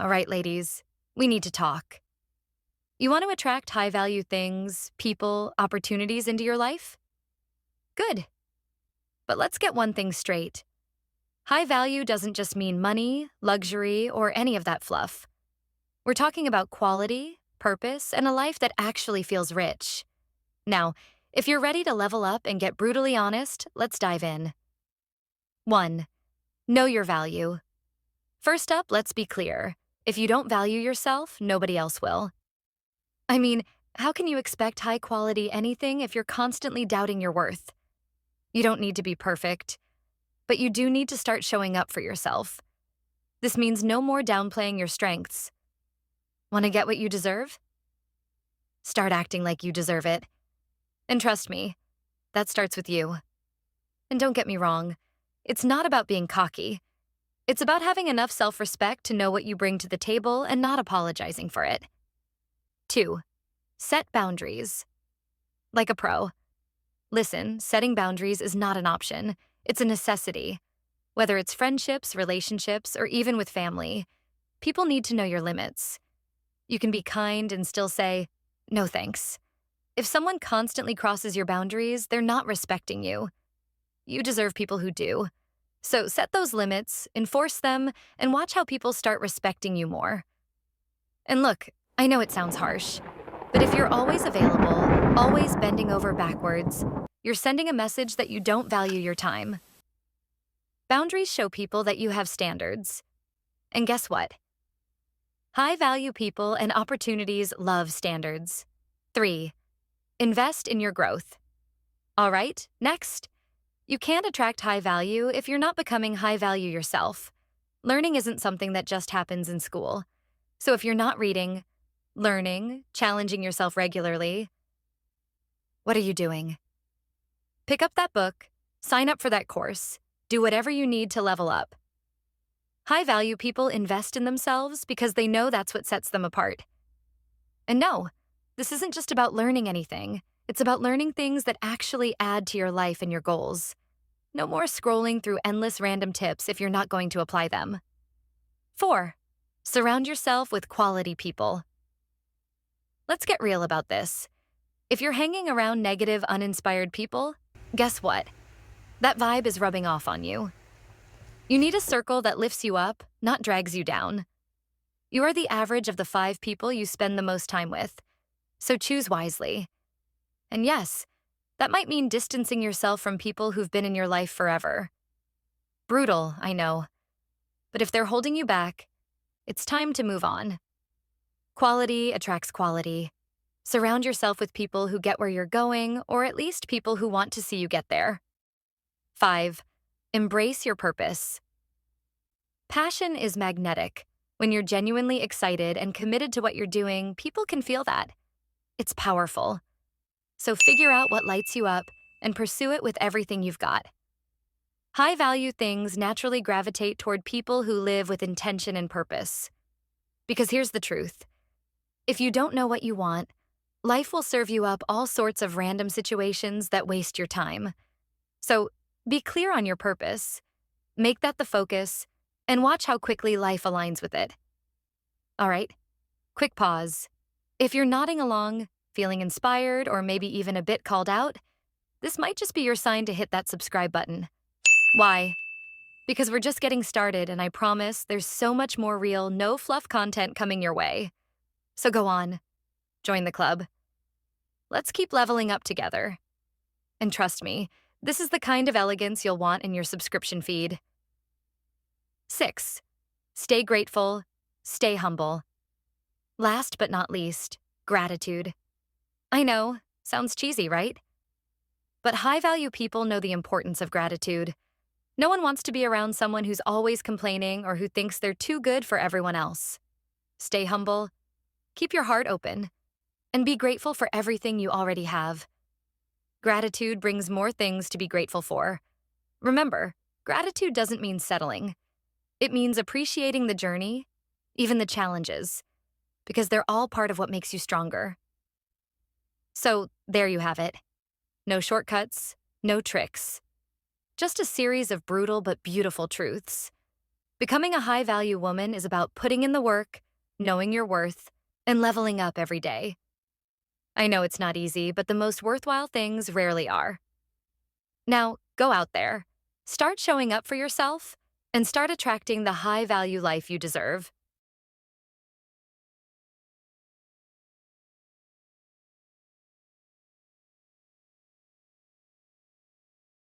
All right, ladies, we need to talk. You want to attract high value things, people, opportunities into your life? Good. But let's get one thing straight. High value doesn't just mean money, luxury, or any of that fluff. We're talking about quality, purpose, and a life that actually feels rich. Now, if you're ready to level up and get brutally honest, let's dive in. 1. Know your value. First up, let's be clear. If you don't value yourself, nobody else will. I mean, how can you expect high quality anything if you're constantly doubting your worth? You don't need to be perfect, but you do need to start showing up for yourself. This means no more downplaying your strengths. Want to get what you deserve? Start acting like you deserve it. And trust me, that starts with you. And don't get me wrong, it's not about being cocky. It's about having enough self-respect to know what you bring to the table and not apologizing for it. 2. Set boundaries. Like a pro. Listen, setting boundaries is not an option. It's a necessity. Whether it's friendships, relationships, or even with family, people need to know your limits. You can be kind and still say, "No thanks." If someone constantly crosses your boundaries, they're not respecting you. You deserve people who do. So set those limits, enforce them, and watch how people start respecting you more. And look, I know it sounds harsh, but if you're always available, always bending over backwards, you're sending a message that you don't value your time. Boundaries show people that you have standards. And guess what? High-value people and opportunities love standards. 3. Invest in your growth. All right, next. You can't attract high value if you're not becoming high value yourself. Learning isn't something that just happens in school. So if you're not reading, learning, challenging yourself regularly, what are you doing? Pick up that book, sign up for that course, do whatever you need to level up. High-value people invest in themselves because they know that's what sets them apart. And no, this isn't just about learning anything. It's about learning things that actually add to your life and your goals. No more scrolling through endless random tips if you're not going to apply them. 4. Surround yourself with quality people. Let's get real about this. If you're hanging around negative, uninspired people, guess what? That vibe is rubbing off on you. You need a circle that lifts you up, not drags you down. You are the average of the 5 people you spend the most time with, so choose wisely. And yes, that might mean distancing yourself from people who've been in your life forever. Brutal, I know. But if they're holding you back, it's time to move on. Quality attracts quality. Surround yourself with people who get where you're going, or at least people who want to see you get there. 5. Embrace your purpose. Passion is magnetic. When you're genuinely excited and committed to what you're doing, people can feel that. It's powerful. So figure out what lights you up and pursue it with everything you've got. High-value things naturally gravitate toward people who live with intention and purpose. Because here's the truth. If you don't know what you want, life will serve you up all sorts of random situations that waste your time. So be clear on your purpose, make that the focus, and watch how quickly life aligns with it. All right, quick pause. If you're nodding along, feeling inspired, or maybe even a bit called out, this might just be your sign to hit that subscribe button. Why? Because we're just getting started, and I promise there's so much more real, no fluff content coming your way. So go on, join the club. Let's keep leveling up together. And trust me, this is the kind of elegance you'll want in your subscription feed. 6. Stay grateful, stay humble. Last but not least, gratitude. I know, sounds cheesy, right? But high-value people know the importance of gratitude. No one wants to be around someone who's always complaining or who thinks they're too good for everyone else. Stay humble, keep your heart open, and be grateful for everything you already have. Gratitude brings more things to be grateful for. Remember, gratitude doesn't mean settling. It means appreciating the journey, even the challenges, because they're all part of what makes you stronger. So, there you have it. No shortcuts, no tricks. Just a series of brutal but beautiful truths. Becoming a high value woman is about putting in the work, knowing your worth, and leveling up every day. I know it's not easy, but the most worthwhile things rarely are. Now, go out there, start showing up for yourself, and start attracting the high value life you deserve.